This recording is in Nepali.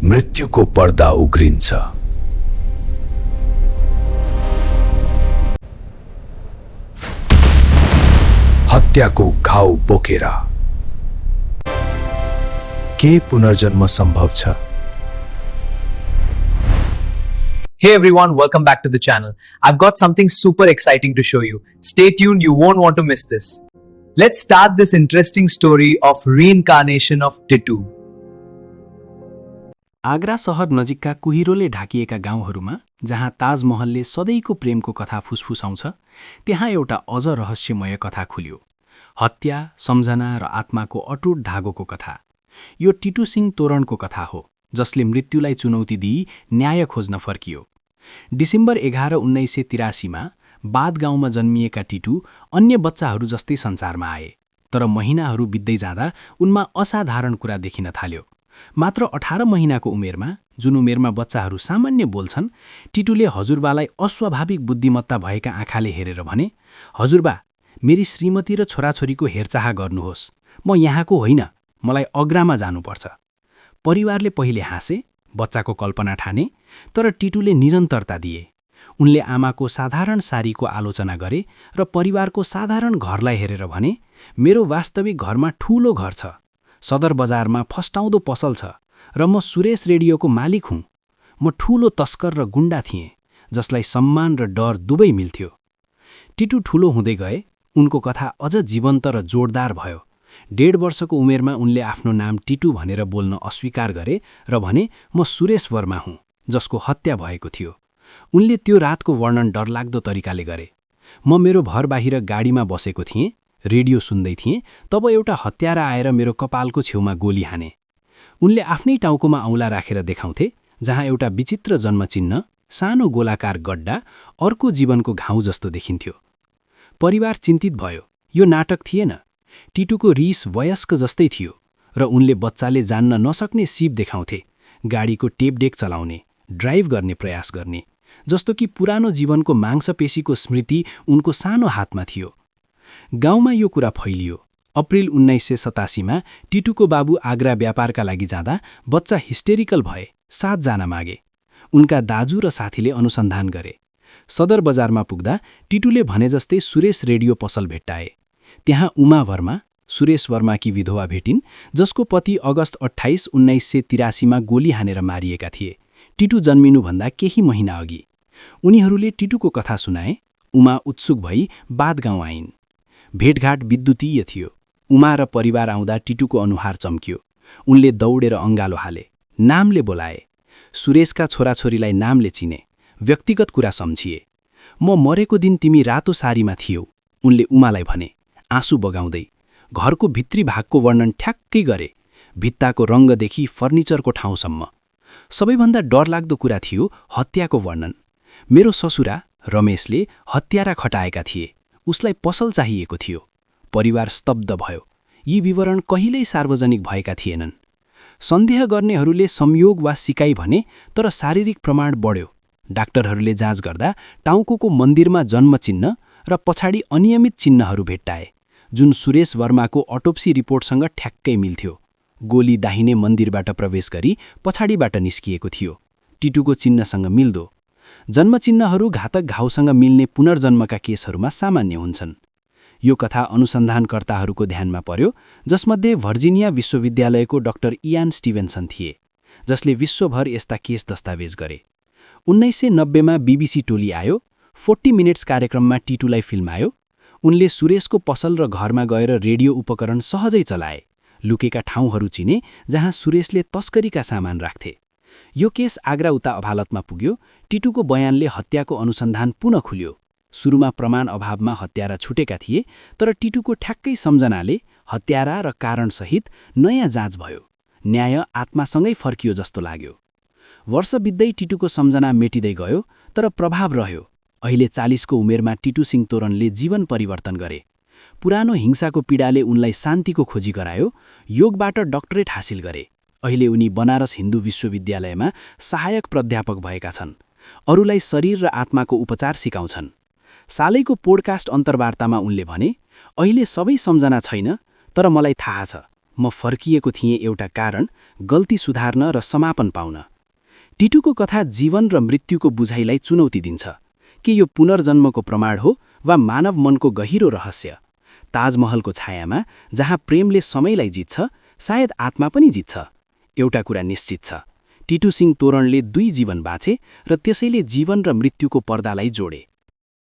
मृत्युको पर्दा उग्रिन्छ। हत्याको घाउ बोकेर के पुनर्जन्म सम्भव छ? Hey everyone, welcome back to the channel. I've got something super exciting to show you. Stay tuned, you won't want to miss this. Let's start this interesting story of reincarnation of Titu. Agra सहर नजिकका कुहिरोले ढाकिएका गाउँहरूमा जहाँ ताजमहलले सधैँको प्रेमको कथा फुसफुसाउँछ, त्यहाँ एउटा अझ रहस्यमय कथा खुल्यो। हत्या, सम्झना र आत्माको अटुट धागोको कथा। यो टिटु सिंह तोरणको कथा हो, जसले मृत्युलाई चुनौती दिई न्याय खोज्न फर्कियो। डिसेम्बर 11, 1983 मा बाद गाउँमा जन्मिएका टिटु अन्य बच्चाहरू जस्तै संसारमा आए। तर महिनाहरू बित्दै जाँदा उनमा असाधारण कुरा देखिन थाल्यो। मात्र 18 महिनाको उमेरमा, जुन उमेरमा बच्चाहरू सामान्य बोल्छन्, टिटुले हजुरबालाई अस्वाभाविक बुद्धिमत्ता भएका आँखाले हेरेर भने, "हजुरबा, मेरी श्रीमती र छोराछोरीको हेरचाह गर्नुहोस्। म यहाँको होइन, मलाई अग्रामा जानुपर्छ।" परिवारले पहिले हाँसे, बच्चाको कल्पना ठाने, तर टिटुले निरन्तरता दिए। उनले आमाको साधारण सारीको आलोचना गरे र परिवारको साधारण घरलाई हेरेर भने, "मेरो वास्तविक घरमा ठूलो घर छ, सदर बजारमा फस्टाउँदो पसल छ र म सुरेश रेडियोको मालिक हुँ। म ठूलो तस्कर र गुण्डा थिएँ, जसलाई सम्मान र डर दुवै मिल्थ्यो।" टिटु ठूलो हुँदै गए, उनको कथा अझ जीवन्त र जोडदार भयो। 1.5 वर्षको उमेरमा उनले आफ्नो नाम टिटु भनेर बोल्न अस्वीकार गरे र भने, "म सुरेश वर्मा हुँ, जसको हत्या भएको थियो।" उनले त्यो रातको वर्णन डरलाग्दो तरिकाले गरे। "म मेरो घर बाहिर गाडीमा बसेको थिएँ, रेडियो सुन्दै थिएँ, तब एउटा हत्यारा आएर मेरो कपालको छेउमा गोली हाने।" उनले आफ्नै टाउकोमा औँला राखेर देखाउँथे, जहाँ एउटा विचित्र जन्मचिह्न, सानो गोलाकार गड्डा, अर्को जीवनको घाउ जस्तो देखिन्थ्यो। परिवार चिन्तित भयो। यो नाटक थिएन। टिटुको रिस वयस्क जस्तै थियो र उनले बच्चाले जान्न नसक्ने सिप देखाउँथे, गाडीको टेपडेक चलाउने, ड्राइभ गर्ने प्रयास गर्ने, जस्तो कि पुरानो जीवनको मांसपेशीको स्मृति उनको सानो हातमा थियो। गाउँमा यो कुरा फैलियो। अप्रिल 1987 मा टिटुको बाबु आगरा व्यापारका लागि जाँदा बच्चा हिस्टेरिकल भए, 7 जना मागे। उनका दाजु र साथीले अनुसन्धान गरे। सदर बजारमा पुग्दा टिटुले भने जस्तै सुरेश रेडियो पसल भेट्टाए। त्यहाँ उमा वर्मा, सुरेश वर्माकी विधवा भेटिन्, जसको पति अगस्त 28, 1983 मा गोली हानेर मारिएका थिए, टिटु जन्मिनुभन्दा केही महिना अघि। उनीहरूले टिटुको कथा सुनाए। उमा उत्सुक भई बाद गाउँ आइन्। भेटघाट विद्युतीय थियो। उमा र परिवार आउँदा टिटुको अनुहार चम्कियो। उनले दौडेर अङ्गालो हाले, नामले बोलाए। सुरेशका छोराछोरीलाई नामले चिने, व्यक्तिगत कुरा सम्झिए। "म मरेको दिन तिमी रातो सारीमा थियौ," उनले उमालाई भने, आँसु बगाउँदै। घरको भित्री भागको वर्णन ठ्याक्कै गरे, भित्ताको रङ्गदेखि फर्निचरको ठाउँसम्म। सबैभन्दा डरलाग्दो कुरा थियो हत्याको वर्णन। "मेरो ससुरा रमेशले हत्यारा खटाएका थिए, उसलाई पसल चाहिएको थियो।" परिवार स्तब्ध भयो। यी विवरण कहिल्यै सार्वजनिक भएका थिएनन्। सन्देह गर्नेहरूले संयोग वा सिकाइ भने, तर शारीरिक प्रमाण बढ्यो। डाक्टरहरूले जाँच गर्दा टाउकोको मन्दिरमा जन्मचिह्न र पछाडि अनियमित चिन्हहरू भेट्टाए, जुन सुरेश वर्माको अटोप्सी रिपोर्टसँग ठ्याक्कै मिल्थ्यो। गोली दाहिने मन्दिरबाट प्रवेश गरी पछाडिबाट निस्किएको थियो, टिटुको चिन्हसँग मिल्दो। जन्मचिन्हहरू घातक घाउसँग मिल्ने पुनर्जन्मका केसहरूमा सामान्य हुन्छन्। यो कथा अनुसन्धानकर्ताहरूको ध्यानमा पर्यो, जसमध्ये भर्जिनिया विश्वविद्यालयको डाक्टर इयान स्टिभेन्सन थिए, जसले विश्वभर यस्ता केस दस्तावेज गरे। 1990 मा बीबीसी टोली आयो। 40 मिनट्स कार्यक्रममा टिटुलाई फिल्मायो। उनले सुरेशको पसल र घरमा गएर रेडियो उपकरण सहजै चलाए, लुकेका ठाउँहरू चिने जहाँ सुरेशले तस्करीका सामान राख्थे। यो केस आगरा उता अदालतमा पुग्यो। टिटुको बयानले हत्याको अनुसन्धान पुनः खुल्यो। सुरुमा प्रमाण अभावमा हत्यारा छुटेका थिए, तर टिटुको ठ्याक्कै सम्झनाले हत्यारा र कारणसहित नयाँ जाँच भयो। न्याय आत्मासँगै फर्कियो जस्तो लाग्यो। वर्ष बित्दै टिटुको सम्झना मेटिँदै गयो, तर प्रभाव रह्यो। अहिले 40 को उमेरमा टिटु सिंह तोरणले जीवन परिवर्तन गरे। पुरानो हिंसाको पीडाले उनलाई शान्तिको खोजी गरायो। योगबाट डक्टरेट हासिल गरे। अहिले उनी बनारस हिन्दू विश्वविद्यालयमा सहायक प्राध्यापक भएका छन्। अरूलाई शरीर र आत्माको उपचार सिकाउँछन्। सालैको पोडकास्ट अन्तर्वार्तामा उनले भने, "अहिले सबै सम्झना छैन, तर मलाई थाहा छ, म फर्किएको थिएँ एउटा कारण गल्ती सुधार्न र समापन पाउन। टिटुको कथा जीवन र मृत्युको बुझाइलाई चुनौती दिन्छ। के यो पुनर्जन्मको प्रमाण हो वा मानव मनको गहिरो रहस्य? ताजमहलको छायामा जहाँ प्रेमले समयलाई जित्छ, सायद आत्मा पनि जित्छ। एउटा कुरा निश्चित छ, टिटु सिंह तोरणले 2 जीवन बाँचे र त्यसैले जीवन र मृत्युको पर्दालाई जोडे।